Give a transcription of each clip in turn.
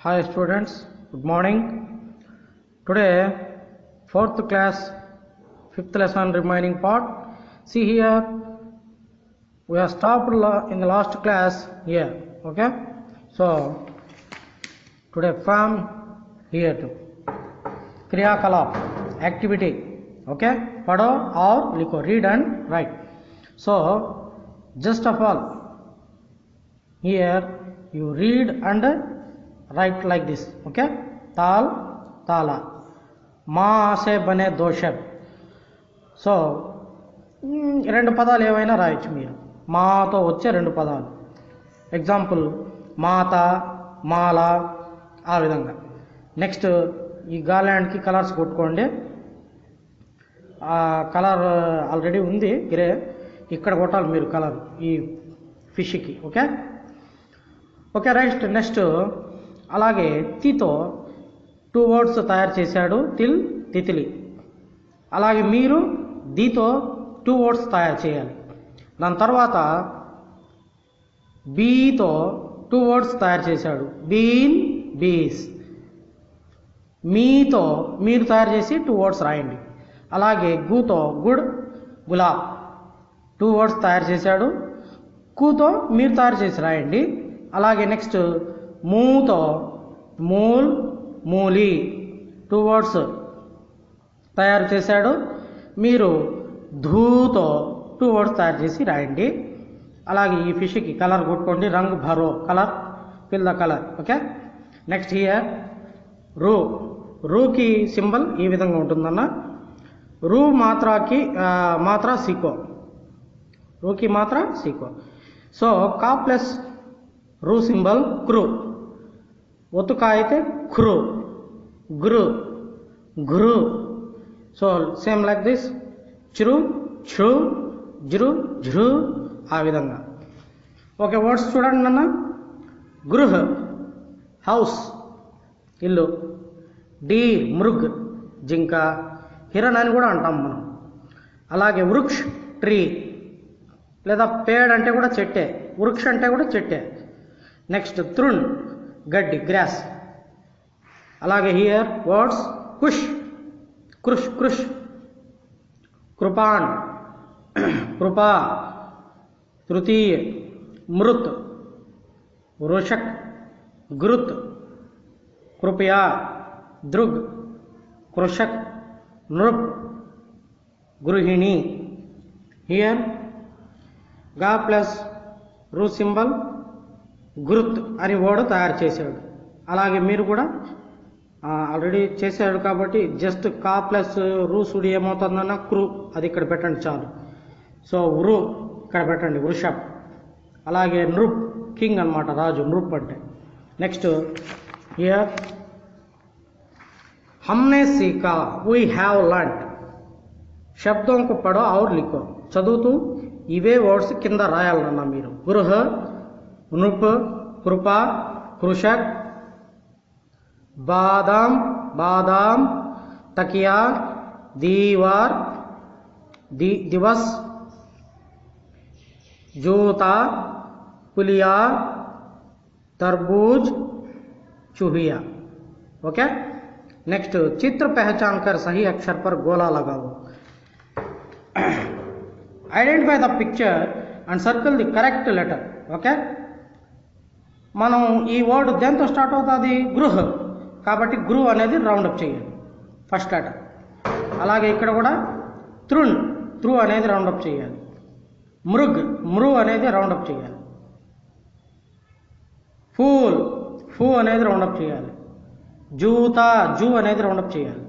Hi students, good morning. Today, 4th class, 5th lesson remaining part. See here, we have stopped in the last class here, okay? So, today from here to Kriya Kalap, activity, okay? Pado or liko, read and write. So, just of all, here you read and write like this, okay? Tal, tala. Ma se bane do शब्द. So, రెండు పదాలు ఏవైనా రాయొచ్చు మీరు. మాతో వచ్చే రెండు పదాలు. ఎగ్జాంపుల్ మాత, మాల, ఆ విధంగా. నెక్స్ట్ ఈ గార్లాండ్కి కలర్స్ కొట్టుకోండి. కలర్ ఆల్రెడీ ఉంది గ్రే, ఇక్కడ కొట్టాలి మీరు కలర్ ఈ ఫిష్కి, ఓకే? Okay right. నెక్స్ట్ అలాగే తితో 2 వర్డ్స్ తయారు చేశాడు, తిల్, తితిలి. అలాగే మీరు దీతో 2 వర్డ్స్ తయారు చేయాలి. దాని తర్వాత బీతో 2 వర్డ్స్ తయారు చేశాడు, బీన్, బీస్. మీతో మీరు తయారు చేసి 2 వర్డ్స్ రాయండి. అలాగే గుతో గుడ్, గులాబ్ 2 వర్డ్స్ తయారు చేశాడు. కూతో మీరు తయారు చేసి రాయండి. అలాగే నెక్స్ట్ మూతో మూల్, మూలి 2 వర్డ్స్ తయారు చేశాడు. మీరు ధూతో 2 వర్డ్స్ తయారు చేసి రాయండి. అలాగే ఈ ఫిష్కి కలర్ కొట్టుకోండి, రంగు భరో, colour, fill the colour, okay? Next here రూ. రూకి సింబల్ ఈ విధంగా ఉంటుందన్న. రూ మాత్రాకి మాత్ర సీకో, రూకి మాత్ర సీకో. సో కా ప్లస్ రూ సింబల్ క్రూ. ఒత్తుకా అయితే క్రూ, గురు, గురు. సో సేమ్ లైక్ దిస్, చిరు, ఛృ, జ్రు, ఝృ, ఆ విధంగా. ఓకే, వర్డ్స్ చూడండి అన్న. గృహ, హౌస్, ఇల్లు. డీర్, మృగ్, జింక, హిరణ్ అని కూడా అంటాం మనం. అలాగే వృక్ష్, ట్రీ, లేదా పేడ్ అంటే కూడా చెట్టే, వృక్ష అంటే కూడా చెట్టే. నెక్స్ట్ తృణ్, గడ్డి, గ్రాస్. అలాగే హియర్ వర్డ్స్ కుష్, కృష్, కృష్, కృపాన్, కృపా, తృతీయ, మృత్, వృషక్, గృత్, కృపయా, దృగ్, కృషక్, నృప్, గృహిణి. హియర్ గా ప్లస్ రూ సింబల్ గురుత్ అని వర్డ్ తయారు చేశాడు. అలాగే మీరు కూడా ఆల్రెడీ చేశాడు కాబట్టి జస్ట్ కా ప్లస్ రూ సుడి ఏమవుతుందన్న క్రూ, అది ఇక్కడ పెట్టండి చాలు. సో వృ ఇక్కడ పెట్టండి, వృషభ్. అలాగే నృప్, కింగ్ అనమాట, రాజు, నృప్ అంటే. నెక్స్ట్ హియర్ హమ్నే సీకా, వీ హ్యావ్ లర్న్డ్. శబ్దం కు పడో ఔర్ లిఖో, చదువుతూ ఇవే వర్డ్స్ కింద రాయాలన్నా మీరు. గృహ, నృప్, కృప, కృషక్, బాదాం, బాదాం, తకియా, దీవార్, దివస్, జూతా, పులియా, तरबूज, चूहिया, ओके? नेक्स्ट चित्र पहचान कर सही अक्षर पर गोला लगाओ. Identify the picture and circle the correct letter, okay? మనం ఈ వర్డ్ దేంతో స్టార్ట్ అవుతుంది? గృహ, కాబట్టి గృహ అనేది రౌండప్ చేయాలి, ఫస్ట్ లెటర్. అలాగే ఇక్కడ కూడా తృణ్, త్రు అనేది రౌండప్ చేయాలి. మృగ్, మృ అనేది రౌండప్ చేయాలి. ఫూల్, ఫూ అనేది రౌండప్ చేయాలి. జూతా, జూ అనేది రౌండప్ చేయాలి.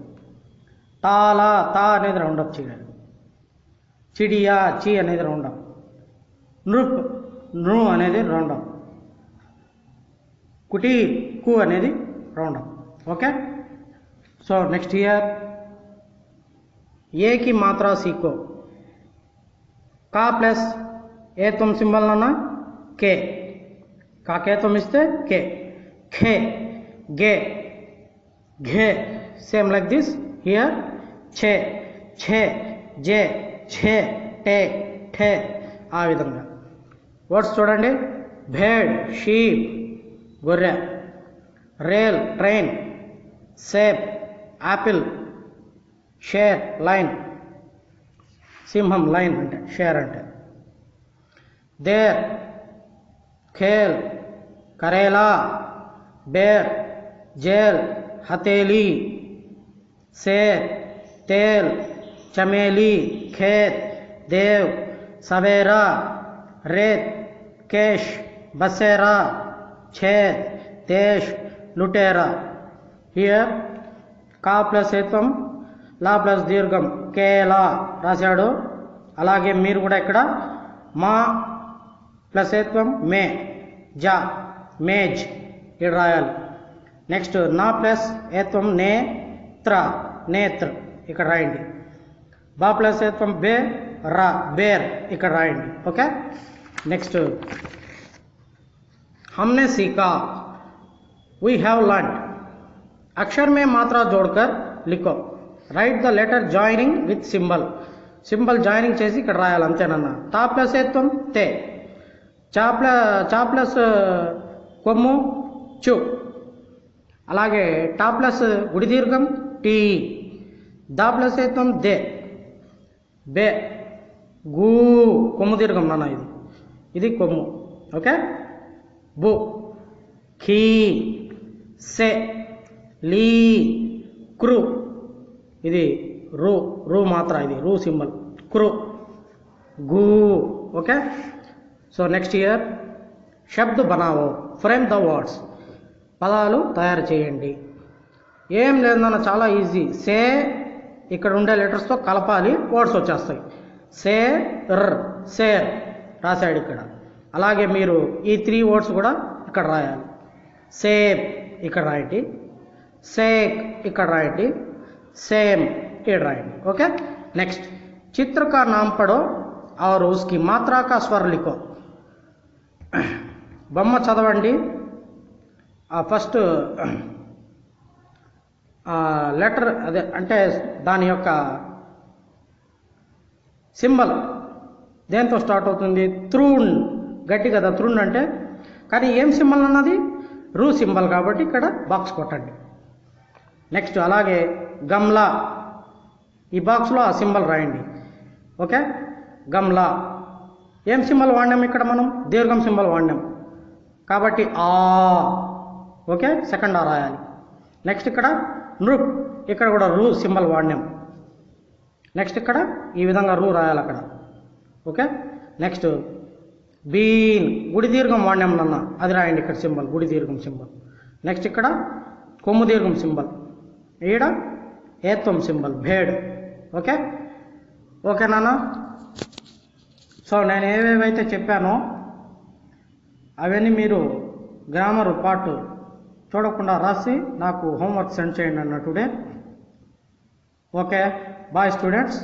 తాలా, తా అనేది రౌండప్ చేయాలి. చిడియా, చి అనేది రౌండప్. నృప్, నృ అనేది రౌండప్. కుటీ, కు అనేది round up, okay? So next here ఏ కి మాత్ర సీకో. కా ప్లస్ ఏ తుమ్ సింబల్ అన్న కే, కాకే తుమ్ ఇస్తే కే. ఖే, గే, ఘే, సేమ్ లైక్ దిస్. హియర్ ఛే, ఛే, జే, ఛే, టే, ఠే, ఆ విధంగా. వర్డ్స్ చూడండి. భేడ్, షీప్, గొర్రె. రేల్ ట్రైన్, సేప్ యాపిల్, షేర్ లైన్, సింహం లైన్ అంటే షేర్ అంటే, దేర్ ఖేల్ కరేలా, బేర్ జేల్ హతేली, शेर तेल चमेली, खेत देव सवेरा, रेत केश बसेरा, छेद देश लुटेरा. Here కా ప్లస్ ఏత్వం లా ప్లస్ దీర్ఘం కేలా రాశాడు. అలాగే మీరు కూడా ఇక్కడ మా ప్లస్ ఏత్వం మే జా మేజ్ ఇక్కడ రాయాలి. నెక్స్ట్ నా ప్లస్ ఏత్వం నేత్ర నేత్ర ఇక్కడ రాయండి. బా ప్లస్ ఏత్వం బే రా బేర్ ఇక్కడ రాయండి. ఓకే. నెక్స్ట్ हमने सीखा, वी हैव लर्न. अक्षर में मात्रा जोड़कर लिखो. Write the letter joining with symbol. Symbol joining చేసి ఇక్కడ రాయాలి అంతేనన్న. తా ప్లస్ ఏత్వం తే, చా ప్లస్ కొమ్ము చు, అలాగే టా ప్లస్ గుడి దీర్ఘం టీ, దా ప్లస్ ఏత్వం దే బే, గు కొమ్ము దీర్ఘం నాన్న ఇది కొమ్ము. ఓకే. బు ఖీ సె లీ క్రు ఇది రూ రూ మాత్ర ఇది రూ సింబల్ క్రు గు. ఓకే. సో నెక్స్ట్ ఇయర్ శబ్ద బనావో ఫ్రేమ్ ద వర్డ్స్. పదాలు తయారు చేయండి. ఏం లేదన్న చాలా ఈజీ. సే ఇక్కడ ఉండే లెటర్స్తో కలపాలి, వర్డ్స్ వచ్చేస్తాయి. సే ర్ సేర్ రాశాడు ఇక్కడ. అలాగే మీరు ఈ 3 వర్డ్స్ కూడా ఇక్కడ రాయాలి. సేప్ ఇక్కడ రాయండి, సేక్ ఇక్కడ రాయండి, సేమ్ ఇక్కడ రాయండి. ఓకే. నెక్స్ట్ చిత్ర కా నామ్ పడో और उसकी मात्रा का स्वर लिखो. బొమ్మ చదవండి. ఫస్ట్ లెటర్ అదే అంటే దాని యొక్క సింబల్ దేంతో స్టార్ట్ అవుతుంది? త్రూన్. గట్టి కదా త్రూన్ అంటే. కానీ ఏం సింబల్ అన్నది? రూ సింబల్ కాబట్టి ఇక్కడ బాక్స్ కొట్టండి. నెక్స్ట్ అలాగే గమ్లా, ఈ బాక్స్లో ఆ సింబల్ రాయండి. ఓకే. గమ్లా ఏం సింబల్ వాడినాం ఇక్కడ? మనం దీర్ఘం సింబల్ వాడినాం కాబట్టి ఆ. ఓకే. సెకండ్ ఆ రాయాలి. నెక్స్ట్ ఇక్కడ నృప్, ఇక్కడ కూడా రూ సింబల్ వాడినాం. నెక్స్ట్ ఇక్కడ ఈ విధంగా రూ రాయాలి అక్కడ. ఓకే. నెక్స్ట్ బీన్, గుడి దీర్ఘం వాడినాం నన్న, అది రాయండి ఇక్కడ సింబల్ గుడి దీర్ఘం సింబల్. నెక్స్ట్ ఇక్కడ కొమ్ము దీర్ఘం సింబల్, ఈడ ఏత్వం సింబల్ భేడ్. ఓకే. ఓకే నాన్న. సో నేను ఏవేవైతే చెప్పానో అవన్నీ మీరు గ్రామర్ పార్ట్ చూడకుండా రాసి నాకు హోంవర్క్ సెండ్ చేయండి అన్న టుడే. ఓకే. Bye students.